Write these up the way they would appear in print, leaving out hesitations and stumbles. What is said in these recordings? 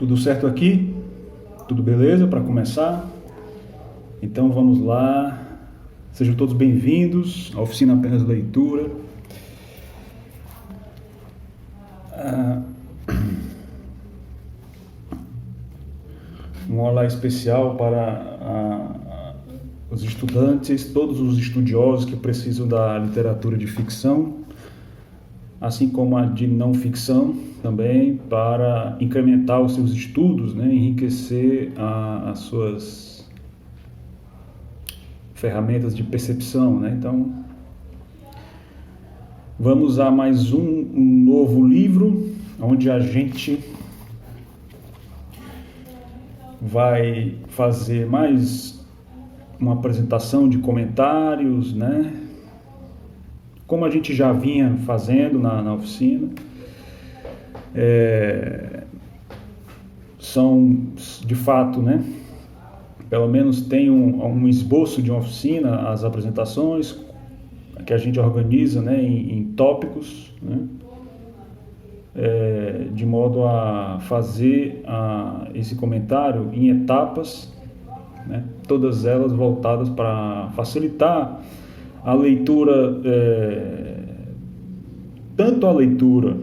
Tudo certo aqui? Tudo beleza para começar? Então vamos lá. Sejam todos bem-vindos à Oficina Apenas Leitura. Um olá especial para os estudantes, todos os estudiosos que precisam da literatura de ficção, assim como a de não ficção também, para incrementar os seus estudos, né, enriquecer as suas ferramentas de percepção, né? Então, vamos a mais um novo livro, onde a gente vai fazer mais uma apresentação de comentários, né? Como a gente já vinha fazendo na oficina. São, de fato, né? Pelo menos tem um esboço de uma oficina, as apresentações que a gente organiza, né, em tópicos, né? De modo a fazer esse comentário em etapas, né? Todas elas voltadas para facilitar a leitura, tanto a leitura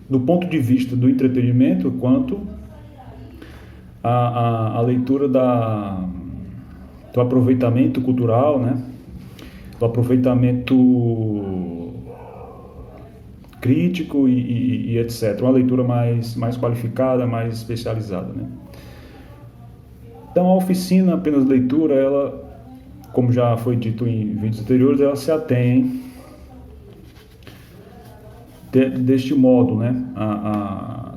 do ponto de vista do entretenimento, quanto a leitura do aproveitamento cultural, né? Do aproveitamento crítico e etc. Uma leitura mais qualificada, mais especializada, né? Então, a oficina Apenas Leitura, ela, como já foi dito em vídeos anteriores, ela se atém deste modo, né,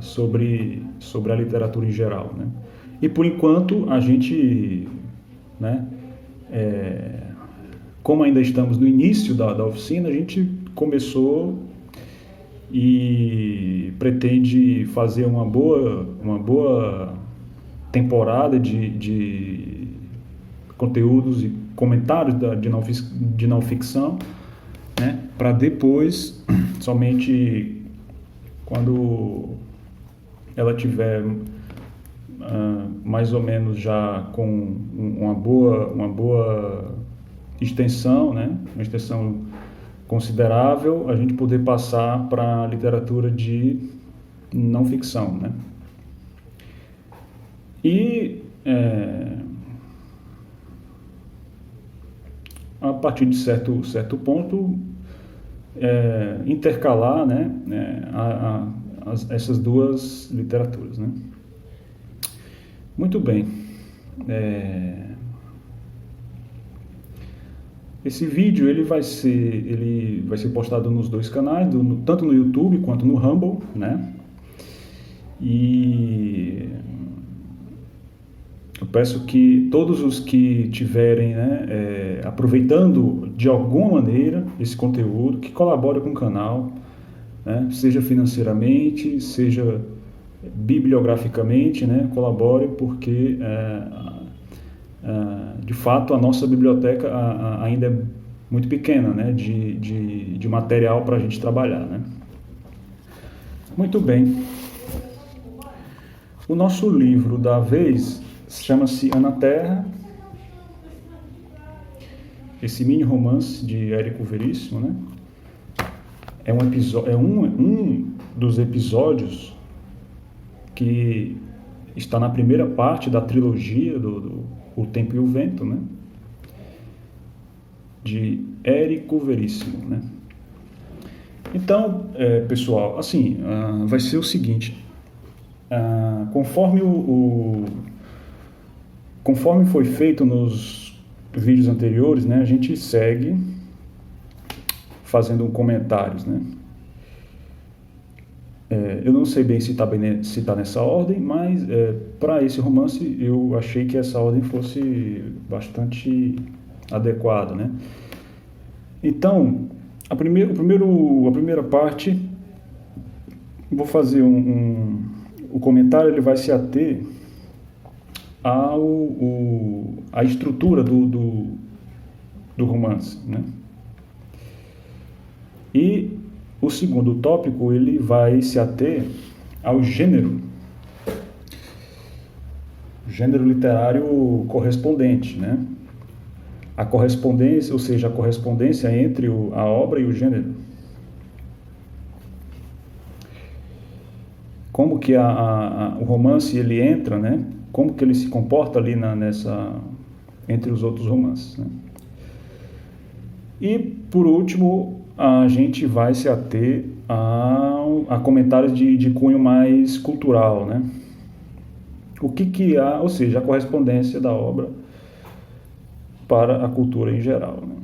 sobre a literatura em geral, né? E por enquanto a gente, né, como ainda estamos no início da oficina, a gente começou e pretende fazer uma boa temporada de conteúdos e comentários de não ficção, né, para depois, somente quando ela tiver mais ou menos já com uma boa extensão, né, uma extensão considerável, a gente poder passar para a literatura de não ficção, né? E a partir de certo ponto, intercalar, né, essas duas literaturas, né? Muito bem. Esse vídeo ele vai ser postado nos dois canais, tanto no YouTube quanto no Rumble, né? E eu peço que todos os que tiverem, né, aproveitando de alguma maneira esse conteúdo, que colaborem com o canal, né, seja financeiramente, seja bibliograficamente, né, colabore, porque de fato a nossa biblioteca ainda é muito pequena, né, de material para a gente trabalhar, né? Muito bem. O nosso livro da vez chama-se Ana Terra, esse mini romance de Érico Veríssimo, né? É um dos episódios que está na primeira parte da trilogia do O Tempo e o Vento, né? De Érico Veríssimo, né? Então, pessoal, assim, vai ser o seguinte, conforme foi feito nos vídeos anteriores, né, a gente segue fazendo comentários, né? Eu não sei bem se está nessa ordem, mas para esse romance eu achei que essa ordem fosse bastante adequada, né? Então, a primeira parte, vou fazer o comentário, ele vai se ater à estrutura do romance, né? E o segundo tópico ele vai se ater ao gênero literário correspondente, né? A correspondência, ou seja, a correspondência entre a obra e o gênero. Como que o romance ele entra, né? Como que ele se comporta ali entre os outros romances, né? E, por último, a gente vai se ater a comentários de cunho mais cultural, né? O que há, ou seja, a correspondência da obra para a cultura em geral, né?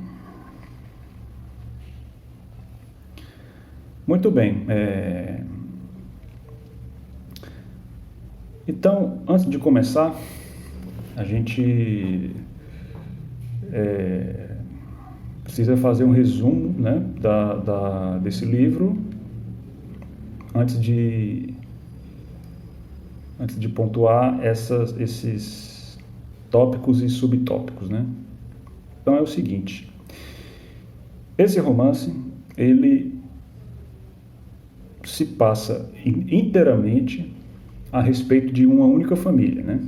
Muito bem. Então, antes de começar, a gente precisa fazer um resumo, né, desse livro antes de pontuar esses tópicos e subtópicos, né? Então é o seguinte: esse romance ele se passa inteiramente a respeito de uma única família, né?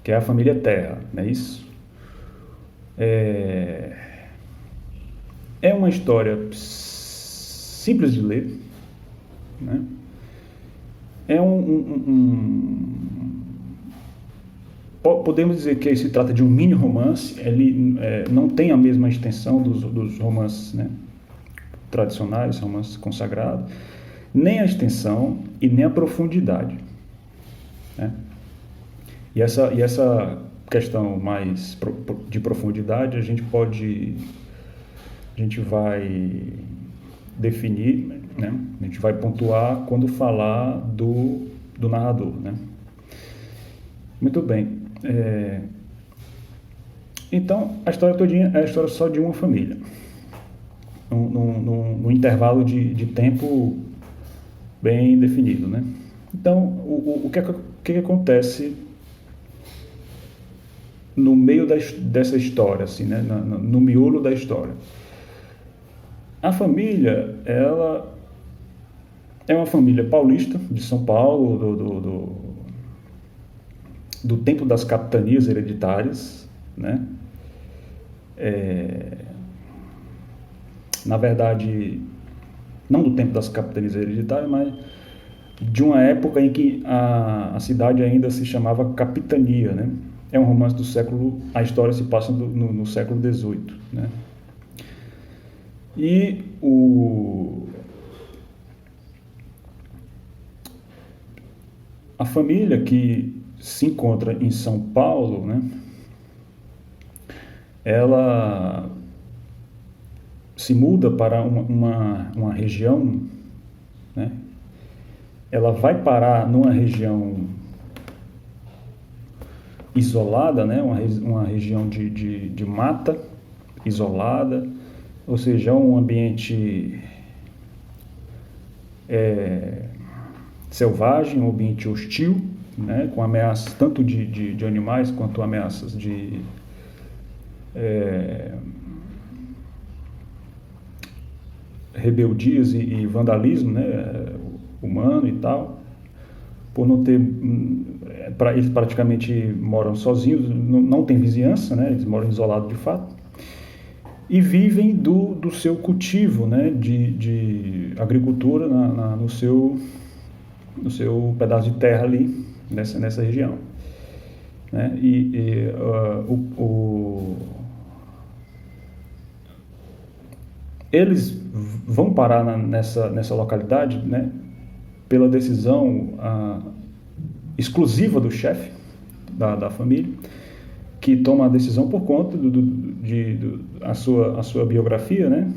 Que é a família Terra, não é isso? É uma história simples de ler, né? Podemos dizer que se trata de um mini romance. Ele não tem a mesma extensão dos romances, né, tradicionais, romances consagrados, nem a extensão e nem a profundidade, né? E essa questão mais de profundidade a gente vai definir, né? A gente vai pontuar quando falar do narrador, né? Muito bem. Então, a história todinha é a história só de uma família, num intervalo de tempo bem definido, né? Então, o que acontece no meio dessa história, assim, né? No miolo da história? A família, ela é uma família paulista, de São Paulo, do tempo das capitanias hereditárias, né? Na verdade, não do tempo das capitanias hereditárias, mas de uma época em que a cidade ainda se chamava capitania, né? É um romance a história se passa no século XVIII, né? E a família que se encontra em São Paulo, né? Ela se muda para uma região, né? Ela vai parar numa região isolada, né? Uma região de mata isolada, ou seja, um ambiente selvagem, um ambiente hostil, né? Com ameaças tanto de animais quanto ameaças de rebeldias e vandalismo, né, humano e tal, por não ter, eles praticamente moram sozinhos, não tem vizinhança, né, eles moram isolados de fato, e vivem do seu cultivo, né, de agricultura no seu pedaço de terra ali, nessa região, né, eles vão parar nessa localidade, né, pela decisão exclusiva do chefe da família, que toma a decisão por conta a sua biografia, né,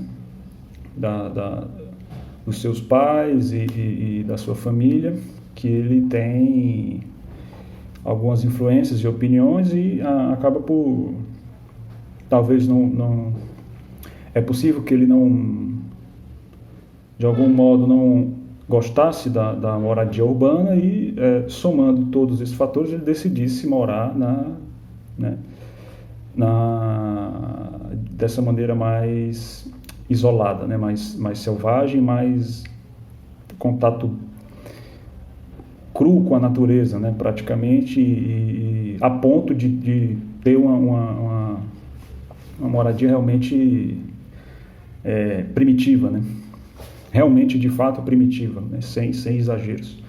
dos seus pais e da sua família, que ele tem algumas influências e opiniões e acaba por talvez não é possível que ele não, de algum modo, não gostasse da moradia urbana e, somando todos esses fatores, ele decidisse morar dessa maneira mais isolada, né? Mais selvagem, mais contato cru com a natureza, né? Praticamente, e a ponto de ter uma moradia realmente primitiva, né? Realmente, de fato, primitiva, né? Sem exageros.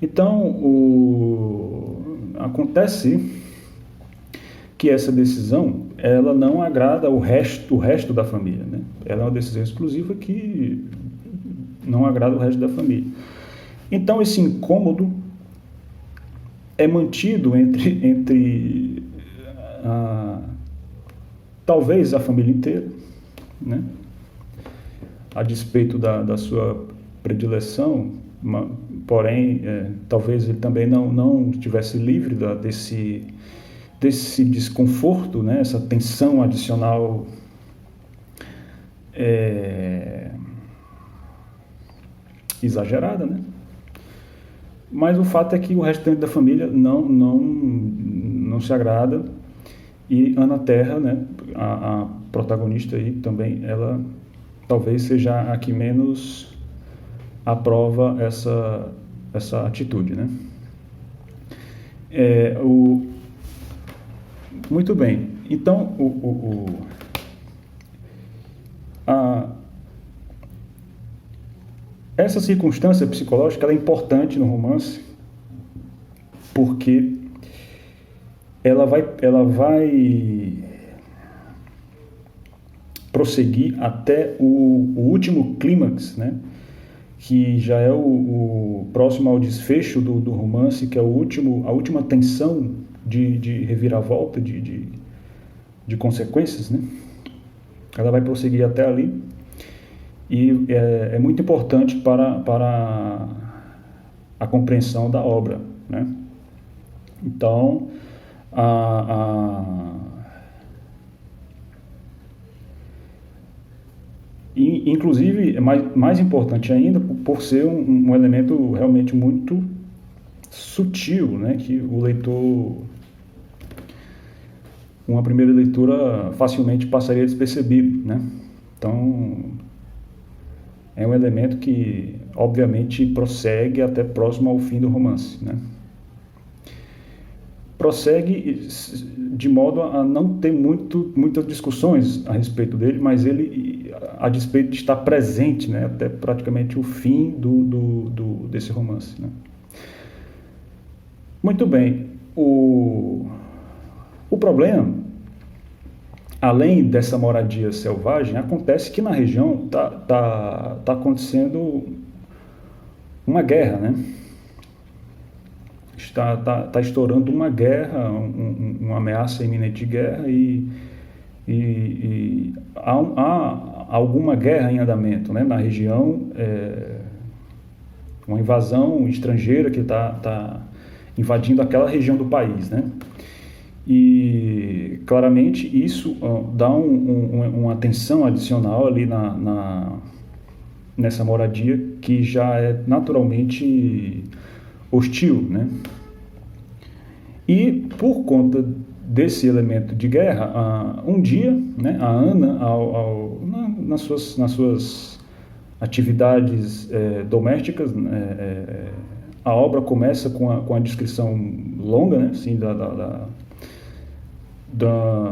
Então, acontece que essa decisão, ela não agrada o resto da família, né? Ela é uma decisão exclusiva que não agrada o resto da família. Então, esse incômodo é mantido entre talvez a família inteira, né? A despeito da sua predileção, porém, talvez ele também não estivesse livre desse desconforto, né? Essa tensão adicional exagerada, né? Mas o fato é que o restante da família não se agrada, e Ana Terra, né, a protagonista aí também, ela talvez seja a que menos aprova essa atitude, né? Muito bem, então essa circunstância psicológica ela é importante no romance, porque ela vai prosseguir até o último clímax, né? Que já é o próximo ao desfecho do romance, que é a última tensão de reviravolta, de consequências, né? Ela vai prosseguir até ali, e é muito importante para a compreensão da obra, né? Então, inclusive, é mais importante ainda por ser um elemento realmente muito sutil, né? Que o leitor, uma primeira leitura, facilmente passaria despercebido, né? Então, é um elemento que, obviamente, prossegue até próximo ao fim do romance, né? Prossegue de modo a não ter muitas discussões a respeito dele, mas ele, a despeito de estar presente, né, até praticamente o fim desse romance, né? Muito bem, o problema, além dessa moradia selvagem, acontece que na região tá acontecendo uma guerra, né? Está estourando uma guerra, uma ameaça iminente de guerra, e há alguma guerra em andamento, né, na região, uma invasão estrangeira que está invadindo aquela região do país, né? E claramente isso dá uma tensão adicional ali nessa moradia, que já é naturalmente hostil, né? E por conta desse elemento de guerra, um dia, né, a Ana, nas suas atividades domésticas, a obra começa com a descrição longa, né, assim,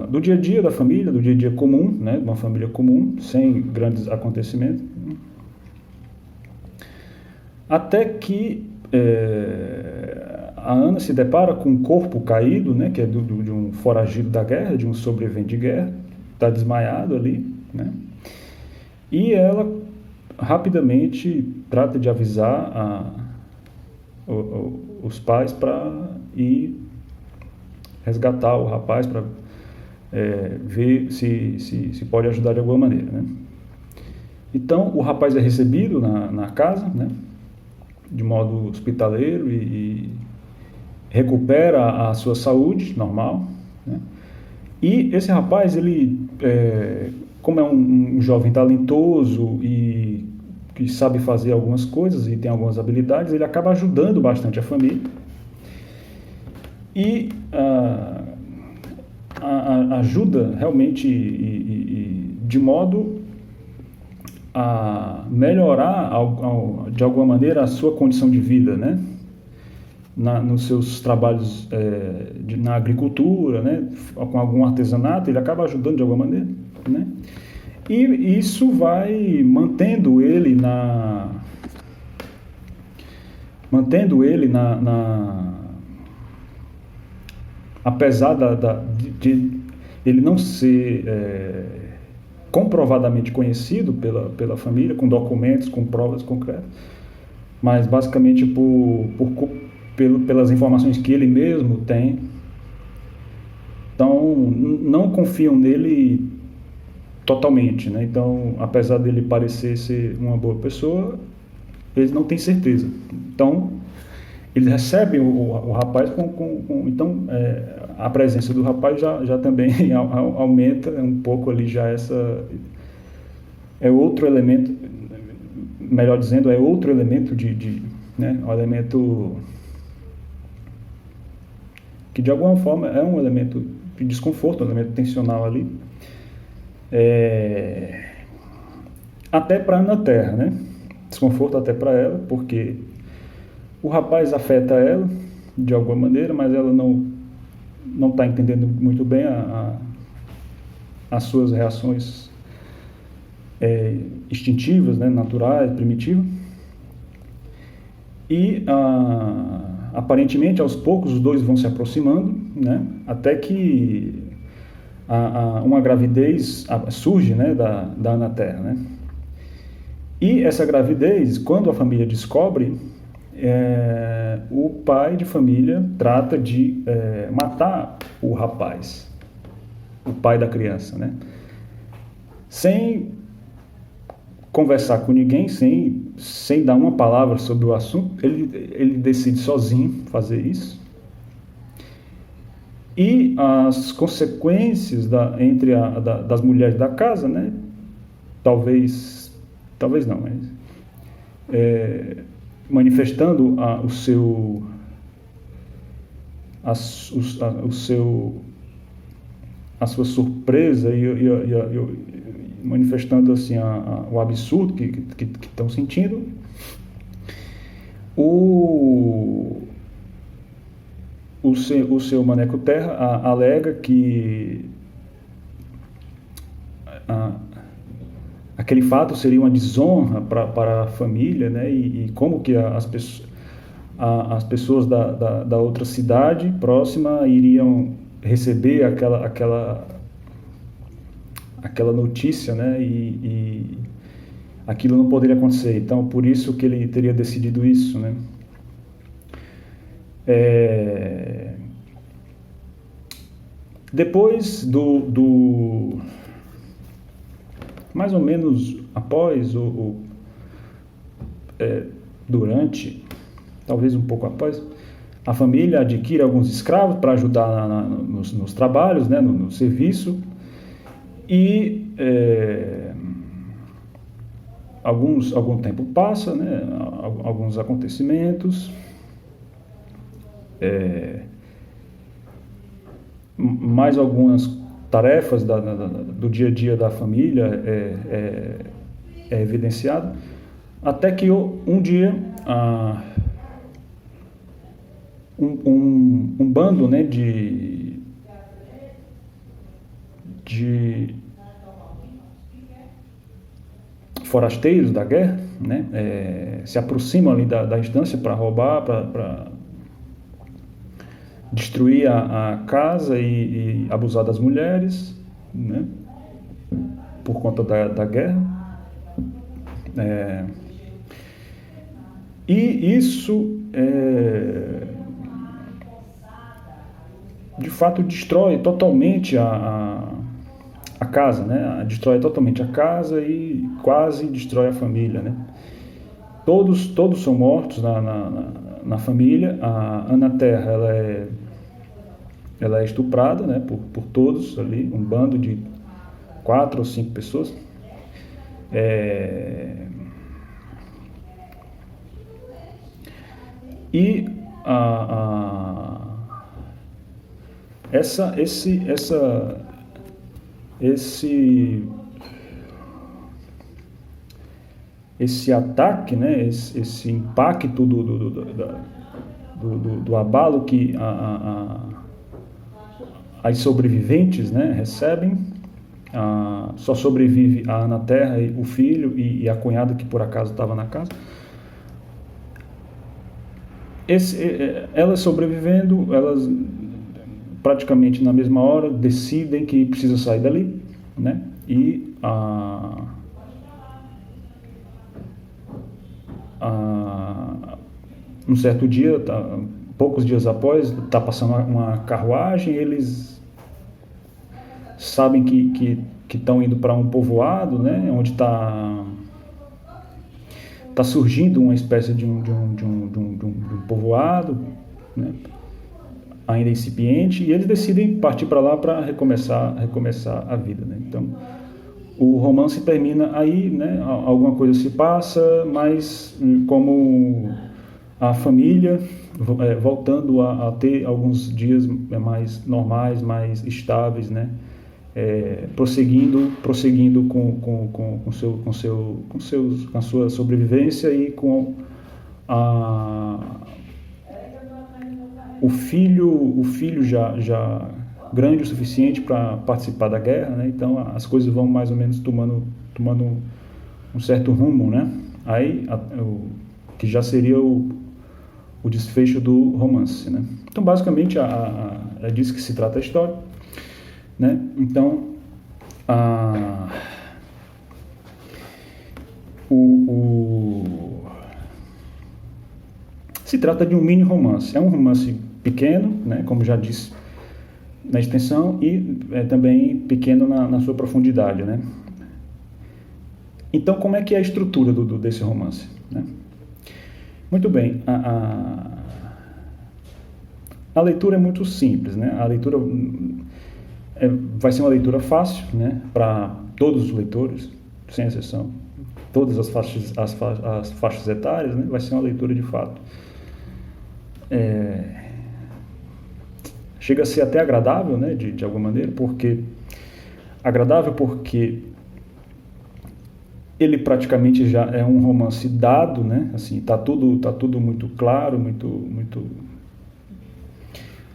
do dia a dia da família, do dia a dia comum, né, de uma família comum, sem grandes acontecimentos, até que a Ana se depara com um corpo caído, né, que é de um foragido da guerra, de um sobrevivente de guerra, está desmaiado ali, né, e ela rapidamente trata de avisar os pais para ir resgatar o rapaz, para ver se pode ajudar de alguma maneira, né. Então o rapaz é recebido na casa, né, de modo hospitaleiro, e recupera a sua saúde normal, né? E esse rapaz, ele, como é um jovem talentoso e que sabe fazer algumas coisas e tem algumas habilidades, ele acaba ajudando bastante a família, e ajuda realmente de modo a melhorar de alguma maneira a sua condição de vida, né? Nos seus trabalhos na agricultura, né? Com algum artesanato, ele acaba ajudando de alguma maneira, né? E isso vai mantendo ele apesar de ele não ser comprovadamente conhecido pela família, com documentos, com provas concretas, mas basicamente pelas informações que ele mesmo tem. Então, não confiam nele totalmente, né? Então, apesar dele parecer ser uma boa pessoa, eles não têm certeza. Então, eles recebem o rapaz então, a presença do rapaz já também aumenta um pouco ali já é outro elemento, melhor dizendo, é outro elemento né, um elemento que de alguma forma é um elemento de desconforto, um elemento tensional ali, até para a Ana Terra, né? Desconforto até para ela, porque o rapaz afeta ela de alguma maneira, mas ela não está entendendo muito bem as suas reações instintivas, né, naturais, primitivas. E aparentemente, aos poucos, os dois vão se aproximando, né, até que uma gravidez surge, né, da Ana Terra, né? E essa gravidez, quando a família descobre, o pai de família trata de matar o rapaz, o pai da criança, né? Sem conversar com ninguém, sem dar uma palavra sobre o assunto, ele decide sozinho fazer isso. E as consequências das mulheres da casa, né? Talvez não, mas manifestando a sua surpresa e manifestando assim o absurdo que estão sentindo, o seu Maneco Terra alega que aquele fato seria uma desonra para a família, né? E como que as pessoas da outra cidade próxima iriam receber aquela notícia, né? E aquilo não poderia acontecer. Então, por isso que ele teria decidido isso, né? Depois mais ou menos após durante, talvez um pouco após, a família adquire alguns escravos para ajudar nos trabalhos, né, no serviço, e algum tempo passa, né, alguns acontecimentos, mais algumas tarefas do dia a dia da família é evidenciado, até que um dia um bando, né, de forasteiros da guerra, né, se aproximam ali da estância para roubar, para destruir a casa e abusar das mulheres, né, por conta da guerra. E isso de fato destrói totalmente a casa, né? Destrói totalmente a casa e quase destrói a família, né? Todos são mortos na família. A Ana Terra ela é estuprada, né? Por todos ali, um bando de 4 ou 5 pessoas. E esse ataque, né, esse impacto do abalo que as sobreviventes, né, recebem. Só sobrevive a Ana Terra, o filho e a cunhada que por acaso estava na casa. Elas sobrevivendo, elas praticamente na mesma hora decidem que precisa sair dali, né? E um certo dia, poucos dias após, está passando uma carruagem, eles sabem que estão indo para um povoado, né? Onde está surgindo uma espécie de um povoado, né? Ainda incipiente, e eles decidem partir para lá para recomeçar a vida, né? Então, o romance termina aí, né? Alguma coisa se passa, mas como a família voltando a ter alguns dias mais normais, mais estáveis, né? Prosseguindo com a sua sobrevivência e com o filho já grande o suficiente para participar da guerra, né? Então as coisas vão mais ou menos tomando um certo rumo, né? Aí que já seria o desfecho do romance, né? Então basicamente é disso que se trata a história, né? Então se trata de um mini romance. É um romance pequeno, né, como já disse na extensão, e também pequeno na sua profundidade, né? Então, como é que é a estrutura desse romance, né? Muito bem, a leitura é muito simples, né? A leitura vai ser uma leitura fácil, né, para todos os leitores, sem exceção, todas as faixas etárias, né? Vai ser uma leitura de fato. Chega a ser até agradável, né, de alguma maneira, porque ele praticamente já é um romance dado, né? Assim, tá tudo muito claro,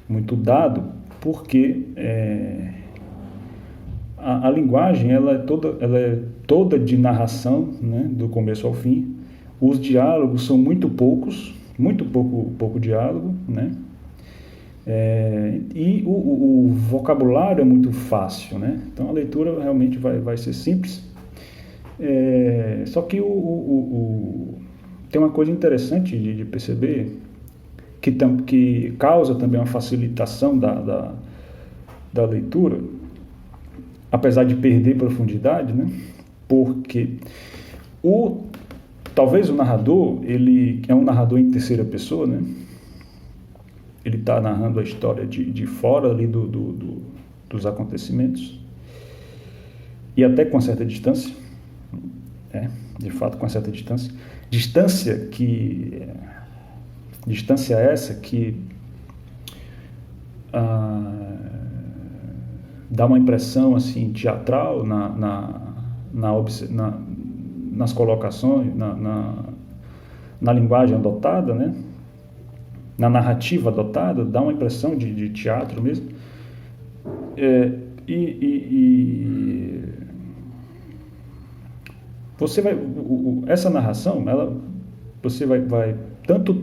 muito dado, porque a linguagem ela é toda de narração, né, do começo ao fim. Os diálogos são muito pouco diálogo, né? E o vocabulário é muito fácil, né? Então a leitura realmente vai ser simples. Só que tem uma coisa interessante de perceber que causa também uma facilitação da leitura, apesar de perder profundidade, né? Porque talvez o narrador, ele é um narrador em terceira pessoa, né? Ele está narrando a história de fora ali dos acontecimentos, e até com certa distância, de fato com certa distância. Distância essa que dá uma impressão assim teatral nas colocações, na linguagem adotada, né? Na narrativa adotada, dá uma impressão de teatro mesmo. Você vai, essa narração, você vai tanto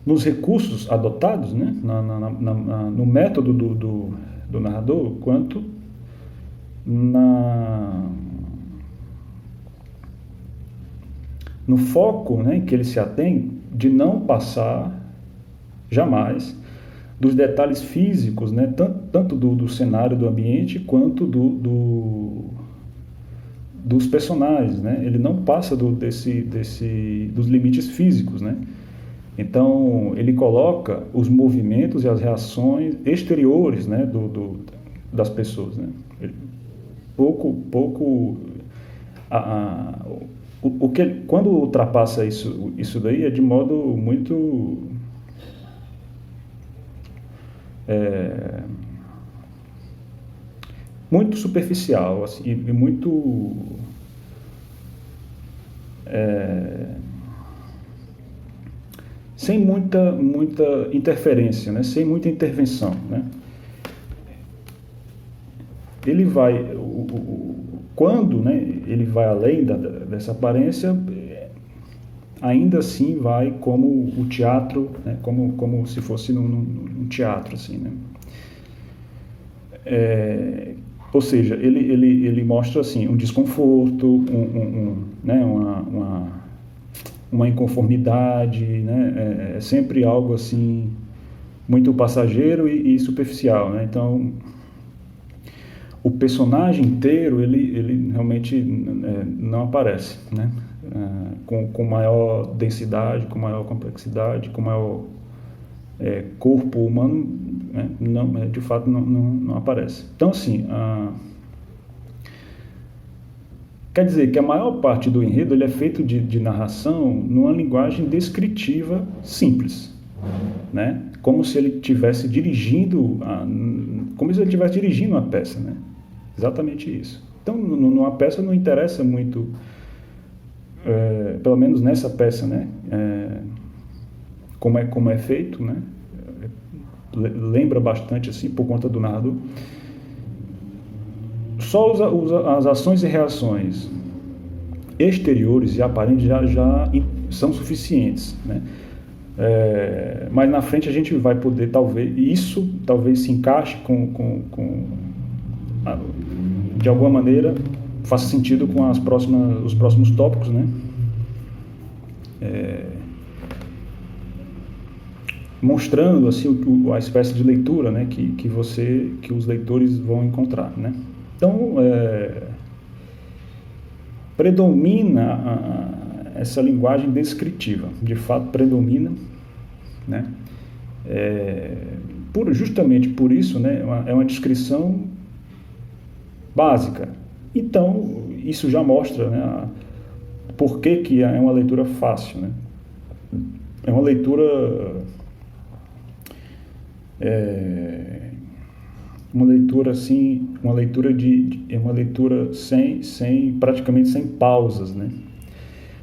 nos recursos adotados, né? No método do narrador, quanto no foco, né, que ele se atém de não passar jamais dos detalhes físicos, né, tanto do cenário, do ambiente, quanto dos personagens, né? Ele não passa dos limites físicos, né? Então ele coloca os movimentos e as reações exteriores, né, das pessoas, né? Quando ultrapassa isso daí é de modo muito superficial, assim, e muito sem muita interferência, né? Sem muita intervenção, né? Ele vai, quando, né, ele vai além dessa aparência, ainda assim vai como o teatro, né, como se fosse num teatro, assim, né? Ou seja, ele mostra assim um desconforto, né, uma inconformidade, né? É sempre algo assim muito passageiro e superficial, né? Então o personagem inteiro ele realmente não aparece, né? Com maior densidade, com maior complexidade, com maior corpo humano, né? Não, de fato não aparece. Então assim, quer dizer que a maior parte do enredo ele é feito de narração numa linguagem descritiva simples, né? Como se ele estivesse dirigindo uma peça, né? Exatamente isso. Então, numa peça não interessa muito, pelo menos nessa peça, né? Como é feito, né? Lembra bastante assim por conta do narrador. Só as ações e reações exteriores e aparentes já são suficientes, né? Mas na frente a gente vai poder, talvez se encaixe de alguma maneira, faça sentido com os próximos tópicos, né? Mostrando assim a espécie de leitura, né, que os leitores vão encontrar, né? Então predomina essa linguagem descritiva, de fato predomina, né? Justamente por isso, né, é uma descrição básica. Então isso já mostra, né, por que é uma leitura fácil, né? É uma leitura assim, uma leitura praticamente sem pausas, né?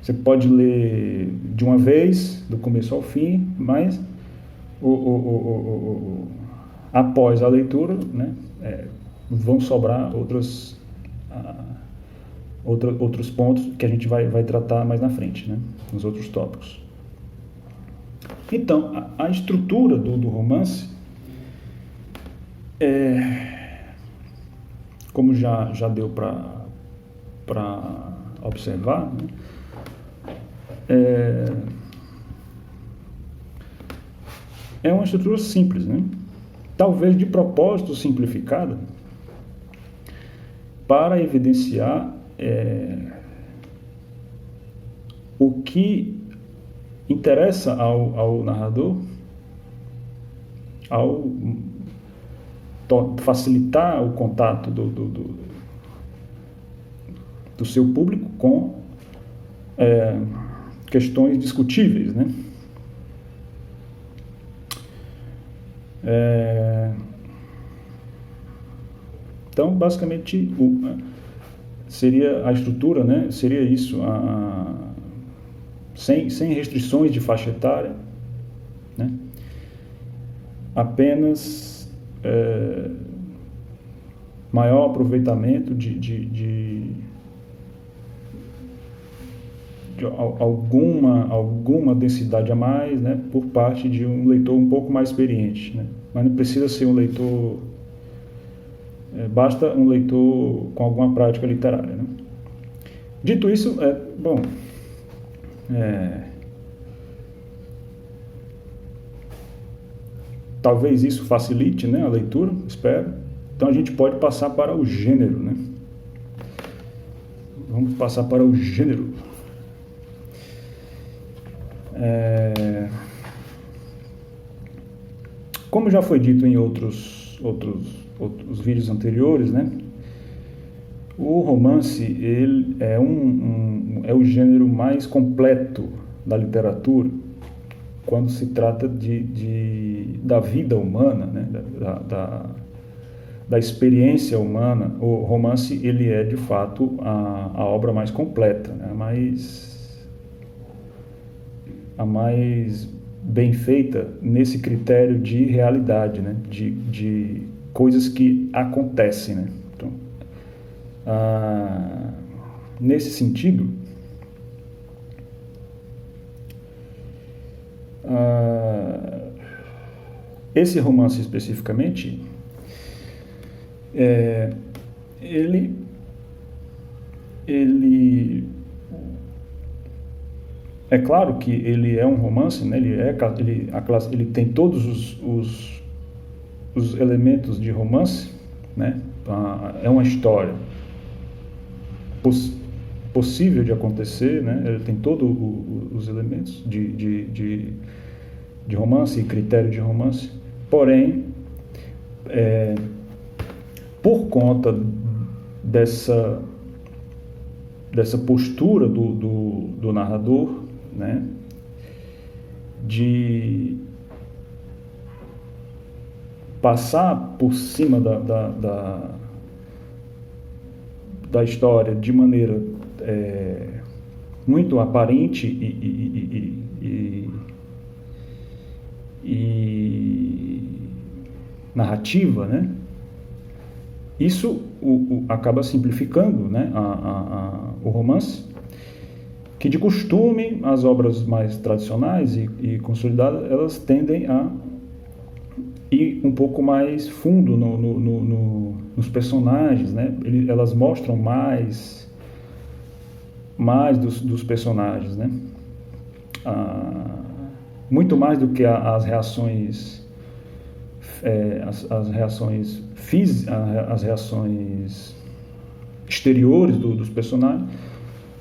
Você pode ler de uma vez, do começo ao fim, mas após a leitura, né, vão sobrar outros pontos que a gente vai tratar mais na frente, né, nos outros tópicos. Então, a estrutura do romance, como já deu para observar, né, é uma estrutura simples, né? Talvez de propósito simplificada para evidenciar o que interessa ao narrador, ao facilitar o contato do seu público com questões discutíveis, né? Então, basicamente, seria a estrutura, né? Seria isso, sem restrições de faixa etária, né? Apenas maior aproveitamento de alguma densidade a mais, né, por parte de um leitor um pouco mais experiente, né? Mas não precisa ser um leitor, basta um leitor com alguma prática literária, né? Dito isso, talvez isso facilite, né, a leitura, espero. Então a gente pode passar para o gênero, né? Vamos passar para o gênero. Como já foi dito em outros vídeos anteriores, né? O romance ele é o gênero mais completo da literatura quando se trata da vida humana, né? Da experiência humana. O romance ele é de fato a obra mais completa, né? a mais bem feita nesse critério de realidade, né? De coisas que acontecem, né? Então, nesse sentido, esse romance especificamente, ele é claro que ele é um romance, né? Ele tem todos os elementos de romance, né? É uma história possível de acontecer, né? Ele tem todos os elementos de romance e critério de romance, porém, por conta dessa postura do narrador, né, de passar por cima da história de maneira muito aparente e narrativa, né? Isso acaba simplificando, né, o romance, que de costume as obras mais tradicionais e consolidadas, elas tendem a ir um pouco mais fundo nos personagens, né? Elas mostram mais dos personagens, né? Muito mais do que as reações as reações físicas, as reações exteriores dos personagens,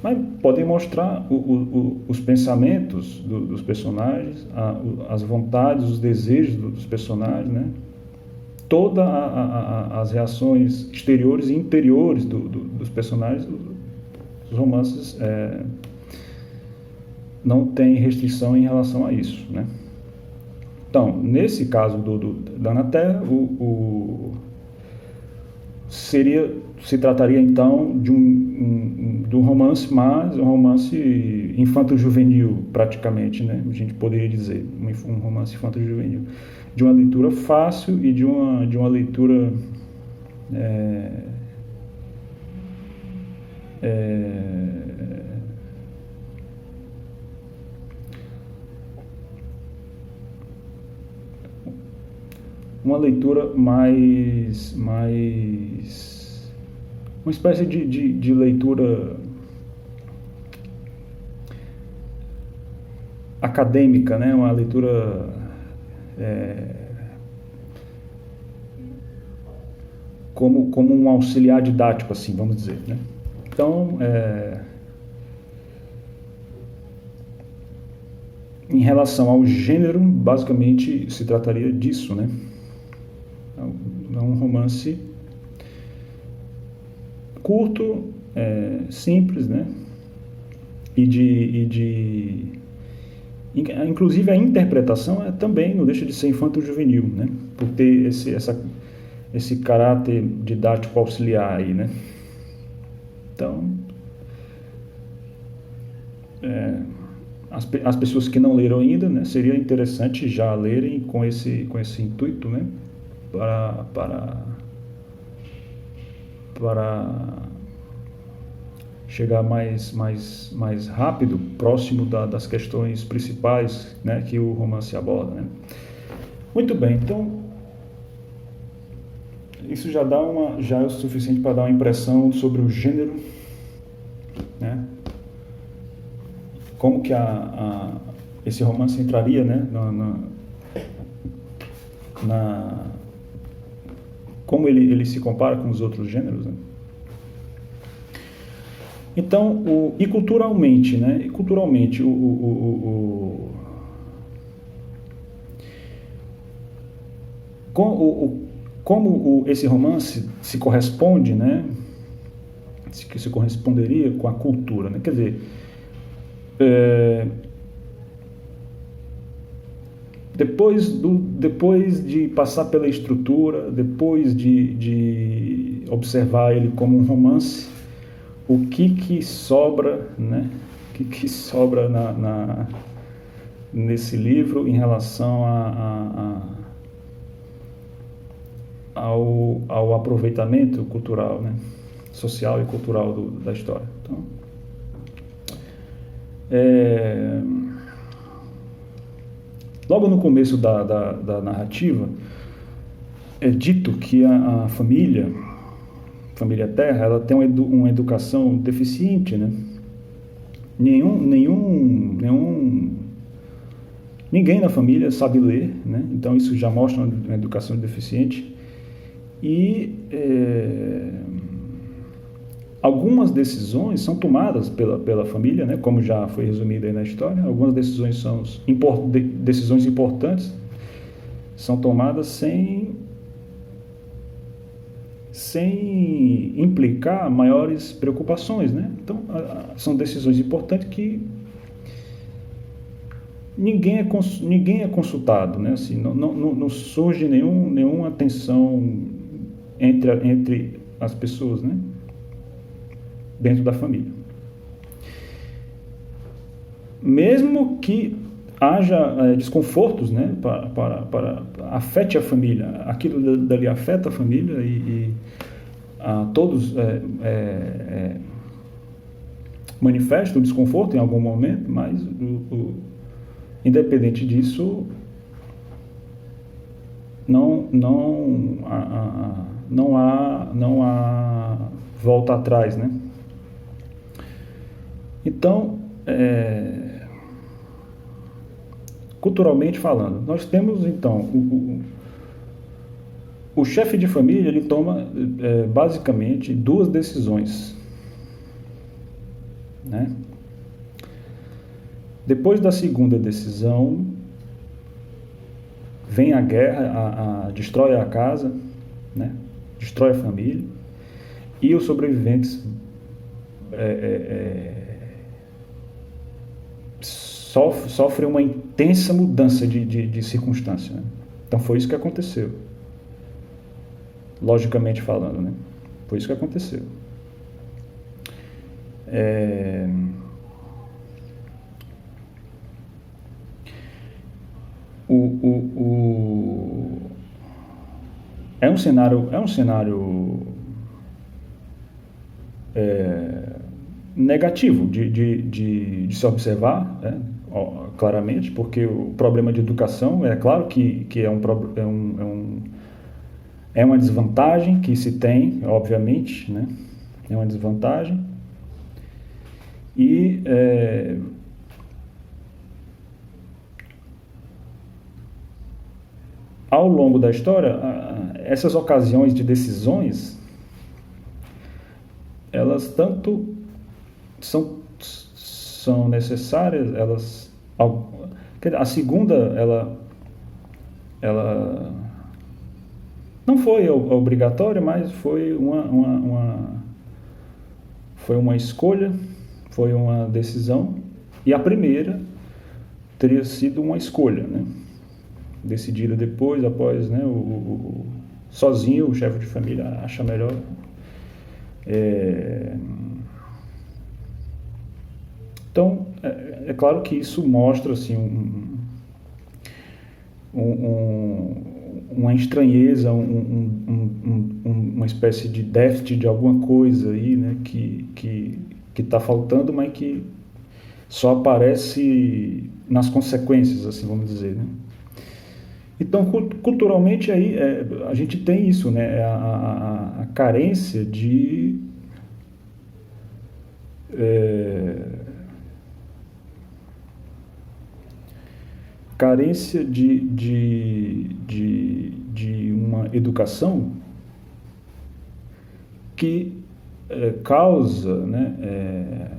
mas podem mostrar os pensamentos dos personagens, as vontades, os desejos dos personagens, né? Todas as reações exteriores e interiores dos personagens. Os romances não têm restrição em relação a isso, né? Então, nesse caso da Anaterra, se trataria então de um romance, mas um romance infanto-juvenil, praticamente, né? A gente poderia dizer, um romance infanto-juvenil, de uma leitura fácil e de uma leitura uma leitura mais uma espécie de leitura acadêmica, né? Uma leitura como um auxiliar didático, assim, vamos dizer, né? Então, em relação ao gênero, basicamente se trataria disso, né? É um romance curto, simples, né? Inclusive a interpretação também não deixa de ser infanto-juvenil, né? Por ter esse caráter didático auxiliar aí, né? Então, as pessoas que não leram ainda, né? Seria interessante já lerem com esse intuito, né? Para chegar mais rápido, próximo das questões principais, né, que o romance aborda, né? Muito bem, então isso já é o suficiente para dar uma impressão sobre o gênero, né? Como que esse romance entraria, né, como ele se compara com os outros gêneros, né? Então, e culturalmente, né? E culturalmente, como esse romance se corresponde, né? Se corresponderia com a cultura, né? Quer dizer, depois de passar pela estrutura, depois de observar ele como um romance, o que sobra, né? O que sobra nesse livro em relação ao aproveitamento cultural, né? Social e cultural da história. Então, logo no começo da narrativa, é dito que a família Terra, ela tem uma educação deficiente, né? Ninguém na família sabe ler, né? Então isso já mostra uma educação deficiente. E algumas decisões são tomadas pela família, né? Como já foi resumido aí na história. Algumas decisões são decisões importantes, são tomadas sem implicar maiores preocupações, né? Então, são decisões importantes que ninguém é consultado, né? Assim, não surge nenhuma tensão entre as pessoas, né? Dentro da família. Mesmo que haja desconfortos, né? Afete a família, aquilo dali afeta a família e todos manifestam o desconforto em algum momento, mas independente disso, não há volta atrás, né? Então, culturalmente falando, nós temos então o chefe de família, ele toma basicamente duas decisões, né? Depois da segunda decisão, vem a guerra, destrói a casa, né? Destrói a família, e os sobreviventes sofrem uma intensa mudança de circunstância, né? Então foi isso que aconteceu, logicamente falando, né? Foi isso que aconteceu. É um cenário negativo de se observar, né? Claramente, porque o problema de educação é claro que é uma desvantagem que se tem, obviamente, né? É uma desvantagem. E ao longo da história, essas ocasiões de decisões, elas tanto são necessárias, a segunda, ela não foi obrigatória, mas foi uma escolha, foi uma decisão, e a primeira teria sido uma escolha, né? Decidida depois, após, né, sozinho o chefe de família acha melhor. Então, é claro que isso mostra assim, uma estranheza, uma espécie de déficit de alguma coisa aí, né, que está faltando, mas que só aparece nas consequências, assim, vamos dizer, né? Então, culturalmente, aí, a gente tem isso, né? A carência de uma educação que causa, né,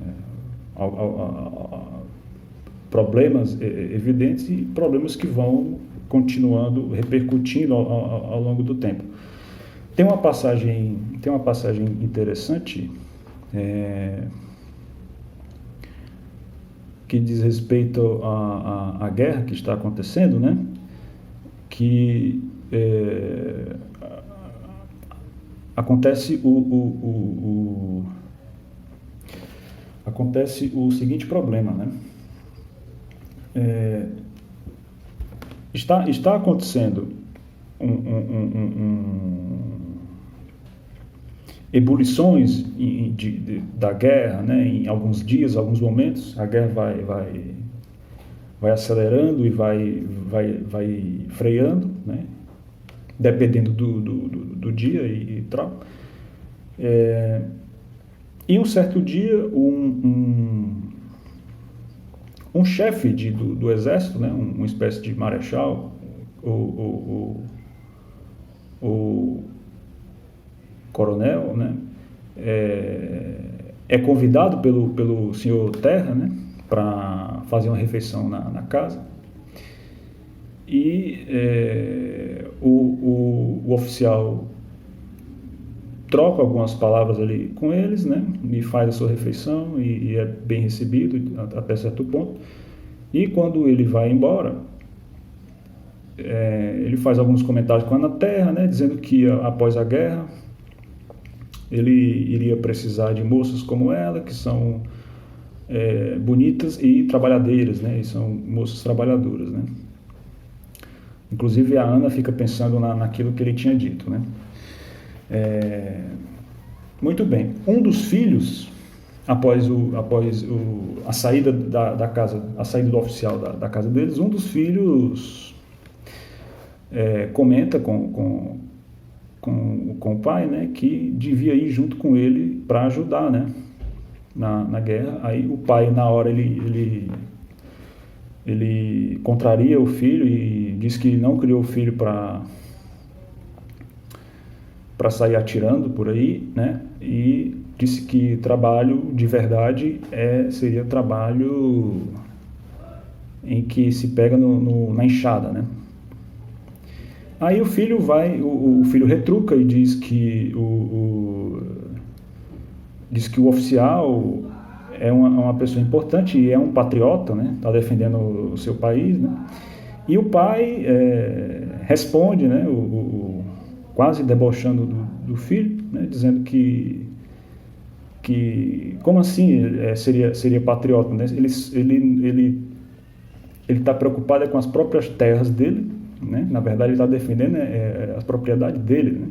problemas evidentes e problemas que vão continuando, repercutindo ao longo do tempo. Tem uma passagem interessante que diz respeito à guerra que está acontecendo, né? Que acontece o seguinte problema, né? está acontecendo ebulições da guerra, né? Em alguns dias, alguns momentos, a guerra vai acelerando e vai freando, né? Dependendo do dia e tal. E um certo dia, um chefe do exército, né? Uma espécie de marechal, o coronel, né? É convidado pelo senhor Terra, né? Para fazer uma refeição na casa. E o oficial troca algumas palavras ali com eles, né? E faz a sua refeição e é bem recebido até certo ponto. E quando ele vai embora, ele faz alguns comentários com a Ana Terra, né? Dizendo que após a guerra ele iria precisar de moças como ela, que são bonitas e trabalhadeiras, né? E são moças trabalhadoras, né? Inclusive a Ana fica pensando naquilo que ele tinha dito, né? Muito bem. Um dos filhos, após a saída da casa, a saída do oficial da casa deles, um dos filhos comenta com o pai, né, que devia ir junto com ele para ajudar, né, na guerra. Aí o pai, na hora, ele contraria o filho e diz que não criou o filho para sair atirando por aí, né? E disse que trabalho de verdade seria trabalho em que se pega na enxada, né? Aí o filho o filho retruca e diz que o oficial é uma pessoa importante e é um patriota, né? Está defendendo o seu país, né? E o pai responde, né? Quase debochando do filho, né? Dizendo que como assim seria patriota, né? Ele está preocupado com as próprias terras dele, né? Na verdade ele está defendendo as propriedades dele, né?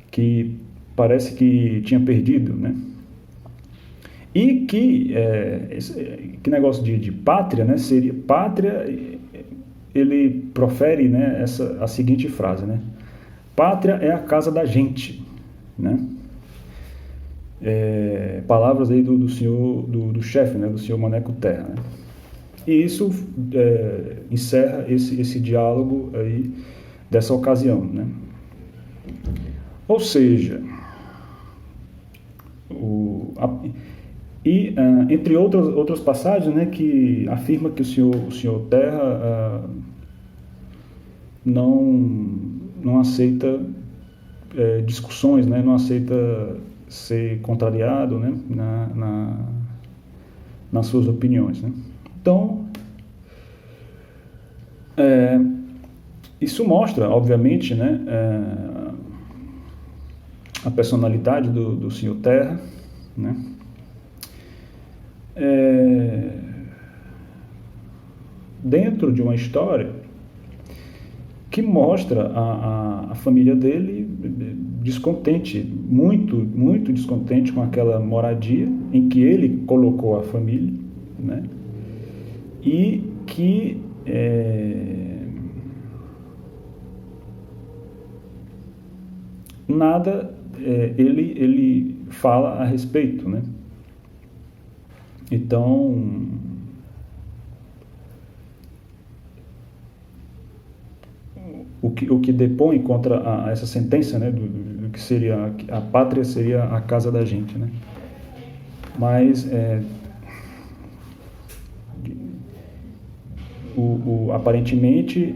Que parece que tinha perdido, né? E que negócio de pátria, né? Seria pátria. Ele profere, né, a seguinte frase, né? Pátria é a casa da gente, né? Palavras aí do senhor, do chefe, né, do senhor Maneco Terra, né? E isso encerra esse diálogo aí dessa ocasião, né? Ou seja, entre outras passagens, né, que afirma que o senhor Terra não aceita discussões, né, não aceita ser contrariado, né, nas suas opiniões, né? Então, isso mostra, obviamente, né, a personalidade do senhor Terra, né? Dentro de uma história que mostra a família dele descontente, muito, muito descontente com aquela moradia em que ele colocou a família, né? E que nada ele fala a respeito, né? Então, o que depõe contra essa sentença, né, do que seria a pátria seria a casa da gente, né? Mas aparentemente,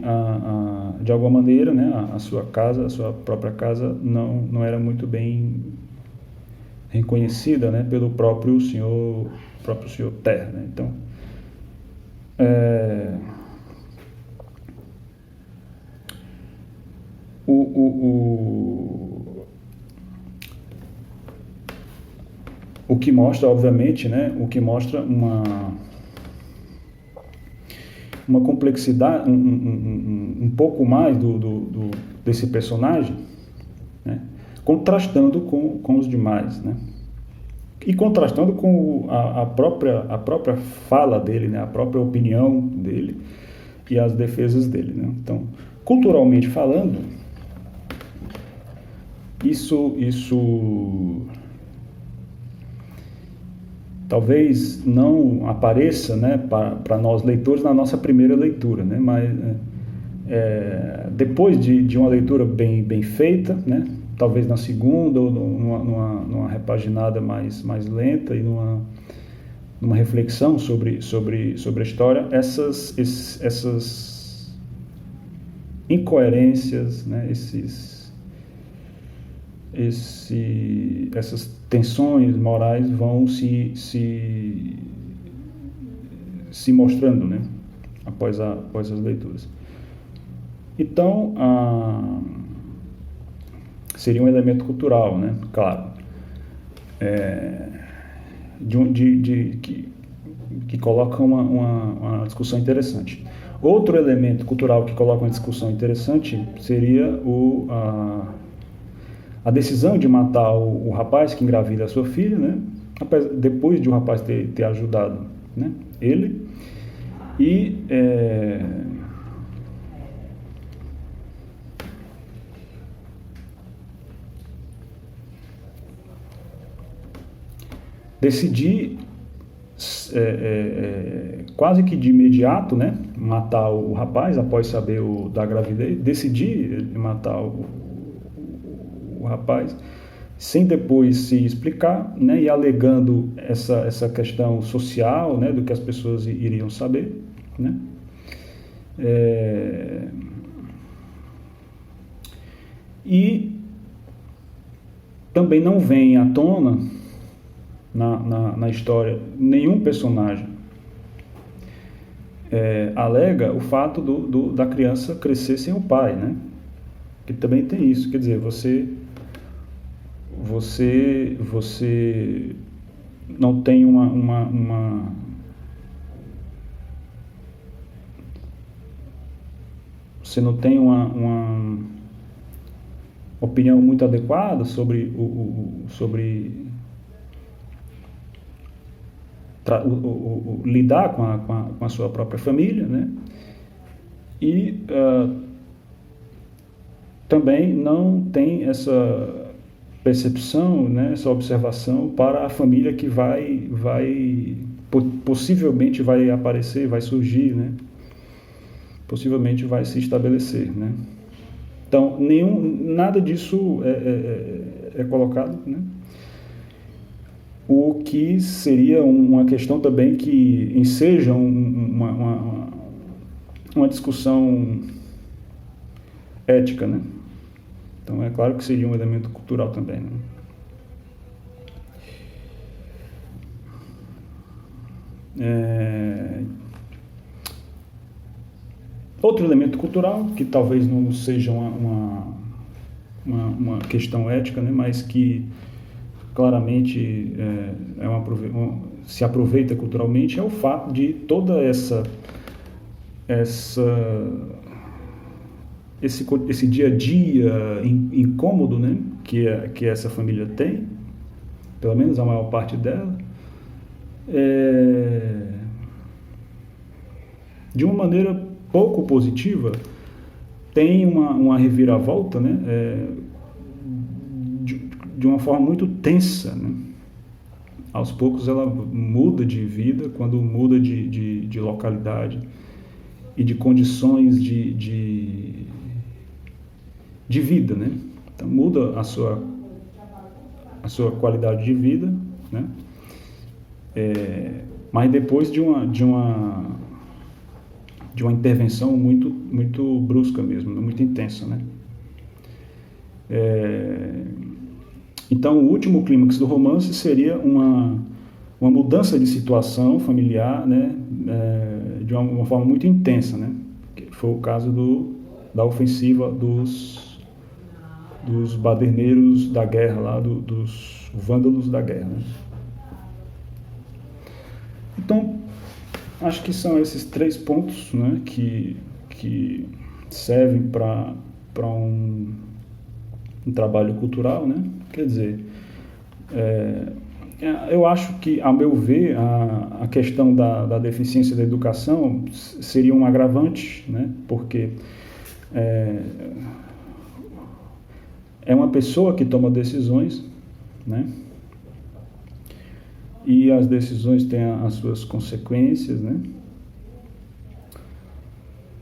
de alguma maneira, né, a sua própria casa não era muito bem reconhecida, né, pelo próprio senhor Terra, né? Então, o que mostra, obviamente, né, o que mostra uma complexidade, um pouco mais desse personagem, né? Contrastando com os demais, né? E contrastando com a própria fala dele, né? A própria opinião dele e as defesas dele, né? Então, culturalmente falando, isso talvez não apareça, né, para nós leitores na nossa primeira leitura, né? Mas depois de uma leitura bem feita, né? Talvez na segunda ou numa repaginada mais lenta e numa reflexão sobre a história, essas incoerências, né? Essas tensões morais vão se mostrando, né? após as leituras. Então, seria um elemento cultural, né? Claro, que coloca uma discussão interessante. Outro elemento cultural que coloca uma discussão interessante seria a decisão de matar o rapaz que engravida a sua filha, né? Depois de o rapaz ter ajudado, né, ele, e decidir quase que de imediato, né, matar o rapaz após saber da gravidez, decidir matar o rapaz sem depois se explicar, né, e alegando essa questão social, né, do que as pessoas iriam saber, né. E também não vem à tona na história nenhum personagem alega o fato da criança crescer sem o pai, né? Que também tem isso, quer dizer, você não tem você não tem uma opinião muito adequada sobre lidar com a sua própria família, né? E também não tem essa percepção, né, essa observação para a família que possivelmente vai aparecer, vai surgir, né? Possivelmente vai se estabelecer, né? Então, nada disso é colocado, né? O que seria uma questão também que enseja uma discussão ética, né? Então, é claro que seria um elemento cultural também, né? Outro elemento cultural, que talvez não seja uma questão ética, né? Mas que claramente se aproveita culturalmente, é o fato de toda esse dia a dia incômodo, né, que essa família tem, pelo menos a maior parte dela, de uma maneira pouco positiva, tem uma reviravolta, né, de uma forma muito tensa, né? Aos poucos ela muda de vida, quando muda de localidade e de condições de vida, né? Então muda a sua qualidade de vida, né? Mas depois de uma intervenção muito brusca mesmo, muito intensa, né? Então, o último clímax do romance seria uma mudança de situação familiar, né, de uma forma muito intensa, né? Que foi o caso da ofensiva dos baderneiros da guerra, lá, dos vândalos da guerra, né? Então, acho que são esses 3 pontos, né, que servem para um trabalho cultural, né? Quer dizer, eu acho que, a meu ver, a questão da deficiência da educação seria um agravante, né? Porque é uma pessoa que toma decisões, né? E as decisões têm as suas consequências, né?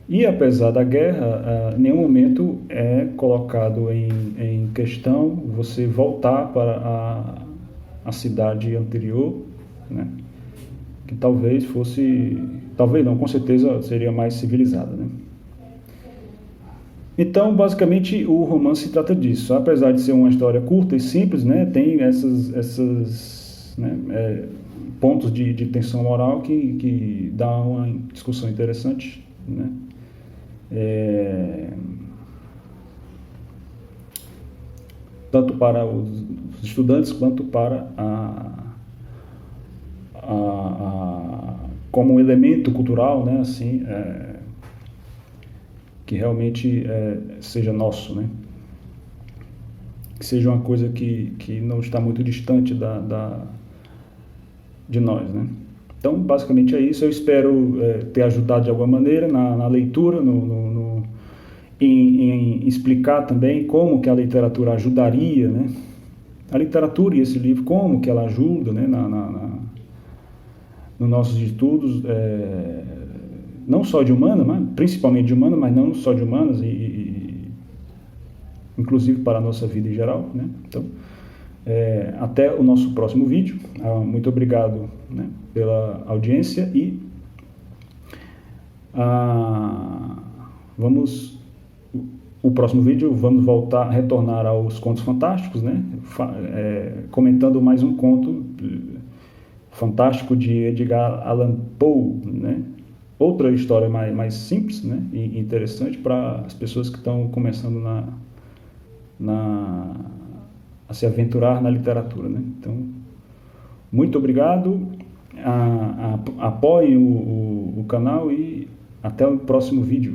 E apesar da guerra, em nenhum momento é colocado em questão você voltar para a cidade anterior, né? Que talvez fosse, talvez não, com certeza seria mais civilizada, né? Então, basicamente, o romance trata disso. Apesar de ser uma história curta e simples, né, tem essas né, pontos de tensão moral que dá uma discussão interessante, né? Tanto para os estudantes quanto para como um elemento cultural, né, assim, que realmente seja nosso, né? Que seja uma coisa que não está muito distante de nós, né? Então, basicamente é isso. Eu espero ter ajudado de alguma maneira na leitura, em explicar também como que a literatura ajudaria, né? A literatura e esse livro, como que ela ajuda, né, nos nossos estudos, não só de humanas, mas principalmente de humanas, mas não só de humanas, inclusive para a nossa vida em geral, né? Então, até o nosso próximo vídeo. Muito obrigado, né, pela audiência e o próximo vídeo vamos retornar aos contos fantásticos, né? Comentando mais um conto fantástico de Edgar Allan Poe, né? Outra história mais simples, né, e interessante para as pessoas que estão começando a se aventurar na literatura, né? Então, muito obrigado, apoiem o canal e até o próximo vídeo.